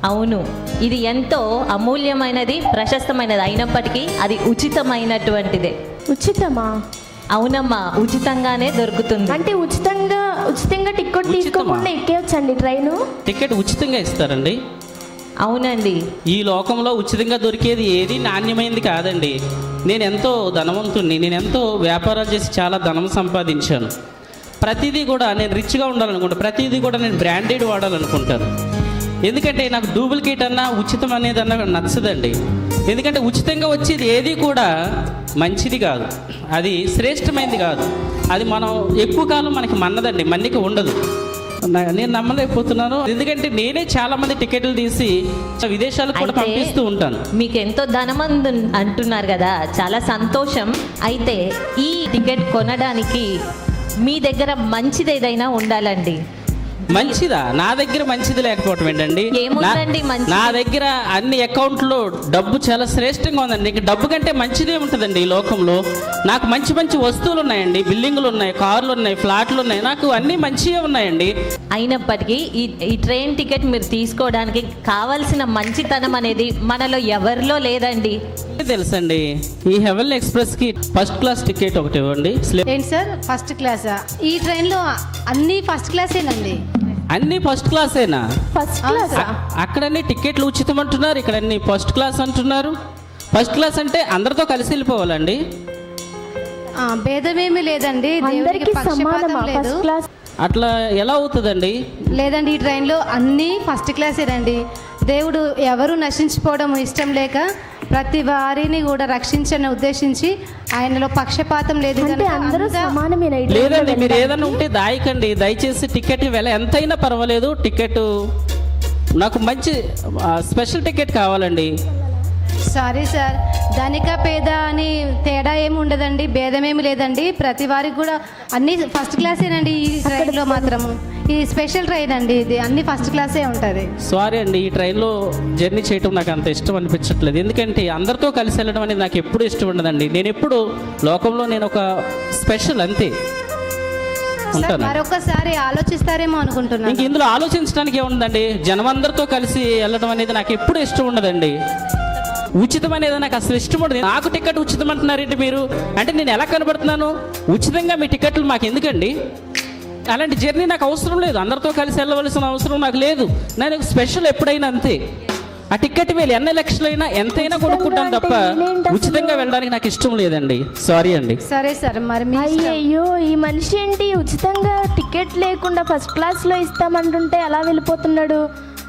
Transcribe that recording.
అవును, ఇది ఎంతో అమూల్యమైనది, ప్రశస్తమైనది అయినప్పటికీ అది ఉచితమైనటువంటిదే. ఉచితమా? అవునమ్మా, ఉచితంగానే దొరుకుతుంది. అంటే ఉచితంగా టికెట్ తీసుకోకుండా ఎక్కేయచ్చండి ట్రైను? టికెట్ ఉచితంగా ఇస్తారండి. అవునండి. ఈ లోకంలో ఉచితంగా దొరికేది ఏది నాణ్యమైనది కాదండి. నేను ఎంతో ధనవంతుణ్ణి, నేను ఎంతో వ్యాపారాలు చేసి చాలా ధనం సంపాదించాను. ప్రతిదీ కూడా నేను రిచ్గా ఉండాలనుకుంటాను, ప్రతిదీ కూడా నేను బ్రాండెడ్ వాడాలనుకుంటాను. ఎందుకంటే నాకు డూప్లికేట్ అన్నా ఉచితం అనేది అన్నా నచ్చదండి. ఎందుకంటే ఉచితంగా వచ్చేది ఏది కూడా మంచిది కాదు, అది శ్రేష్టమైనది కాదు. అది మనం ఎక్కువ కాలం మనకి మన్నదండి, మన్నిక ఉండదు. నేను నమ్మలేకపోతున్నాను. ఎందుకంటే నేనే చాలా మంది టికెట్లు తీసి విదేశాలకు కూడా పంపిస్తూ ఉంటాను. మీకు ఎంతో ధనమందు అంటున్నారు కదా, చాలా సంతోషం. అయితే ఈ టికెట్ కొనడానికి మీ దగ్గర మంచిది ఏదైనా ఉండాలండి. మంచిదా? నా దగ్గర మంచిది లేకపోవటం ఏంటండి? నా దగ్గర అన్ని అకౌంట్లో డబ్బు చాలా శ్రేష్టంగా ఉందండి. ఇంకా డబ్బు కంటే మంచిదే ఉంటుందండి ఈ లోకంలో. నాకు మంచి మంచి వస్తువులు ఉన్నాయండి, బిల్డింగులు ఉన్నాయి, కార్లు ఉన్నాయి, ఫ్లాట్లు ఉన్నాయి, నాకు అన్నీ మంచిగా ఉన్నాయండి. అయినప్పటికీ ఈ ట్రైన్ టికెట్ మీరు తీసుకోవడానికి కావాల్సిన మంచితనం అనేది మనలో ఎవరిలో లేదండి. తెలుసండి, ఈ హెవెన్ ఎక్స్ప్రెస్కి ఫస్ట్ క్లాస్ టికెట్ ఒకటి ఇవ్వండి. ఏంటి సార్ ఫస్ట్ క్లాసా? ఈ ట్రైన్లో అన్ని ఫస్ట్ క్లాసేనండి. అన్ని ఫస్ట్ క్లాసేనా? First class. అక్కడన్నీ టికెట్లు ఉచితం అంటున్నారు, ఇక్కడ అన్ని ఫస్ట్ క్లాస్ అంటున్నారు. ఫస్ట్ క్లాస్ అంటే అందరితో కలిసి వెళ్ళిపోవాలండి? భేదమేమీ లేదండి, అందరికీ సమానమా ఫస్ట్ క్లాస్? అట్లా ఎలా అవుతుందండి? లేదండి, ఈ ట్రైన్లో అన్నీ ఫస్ట్ క్లాసేనండి. దేవుడు ఎవరు నశించిపోవడం ఇష్టం లేక ప్రతి వారిని కూడా రక్షించని ఉద్దేశించి ఆయనలో పక్షపాతం లేదు. అందరూ సమానమేనా? లేదండి, మీరు ఏదైనా ఉంటే దాయకండి, దయచేసి టికెట్ వెల ఎంతైనా పర్వాలేదు, టికెట్ నాకు మంచి స్పెషల్ టికెట్ కావాలండి. సారీ సార్, ధనిక పేద అని తేడా ఏమి ఉండదండి, భేదమేమి లేదండి. ప్రతి వారికి కూడా అన్ని ఫస్ట్ క్లాసేనండి. ఈ ట్రైన్లో మాత్రం ఇది స్పెషల్ ట్రైన్ అండి, ఇది అన్ని ఫస్ట్ క్లాసే ఉంటుంది. సారీ అండి, ఈ ట్రైన్లో జర్నీ చేయడం నాకు అంత ఇష్టం అనిపించట్లేదు. ఎందుకంటే అందరితో కలిసి వెళ్ళడం అనేది నాకు ఎప్పుడు ఇష్టం ఉండదండి. నేను ఎప్పుడు లోకంలో నేను ఒక స్పెషల్ అంతే ఉంటాను. మరొకసారి ఆలోచిస్తారేమో అనుకుంటున్నాను. ఇంక ఇందులో ఆలోచించడానికి ఏముందండి? జనమందరితో కలిసి వెళ్ళడం అనేది నాకు ఎప్పుడు ఇష్టం ఉండదండి. ఉచితం అనేది నాకు అసలు ఇష్టం ఉండదు. నాకు టికెట్ ఉచితం అంటున్నారేంటి మీరు? అంటే నేను ఎలా కనబడుతున్నాను? ఉచితంగా మీ టికెట్లు మాకు ఎందుకండి? అలాంటి జర్నీ నాకు అవసరం లేదు, అందరితో కలిసి వెళ్ళవలసిన అవసరం నాకు లేదు. నేను స్పెషల్ ఎప్పుడైనా అంతే. ఆ టికెట్ వేలు ఎన్ని లక్షలైనా ఎంతైనా కొనుక్కుంటాను తప్ప ఉచితంగా వెళ్ళడానికి నాకు ఇష్టం లేదండి. సారీ అండి. సరే సార్, మరి అయ్యో ఈ మనిషి ఏంటి ఉచితంగా టికెట్ లేకుండా ఫస్ట్ క్లాస్లో ఇస్తామంటుంటే ఎలా వెళ్ళిపోతున్నాడు?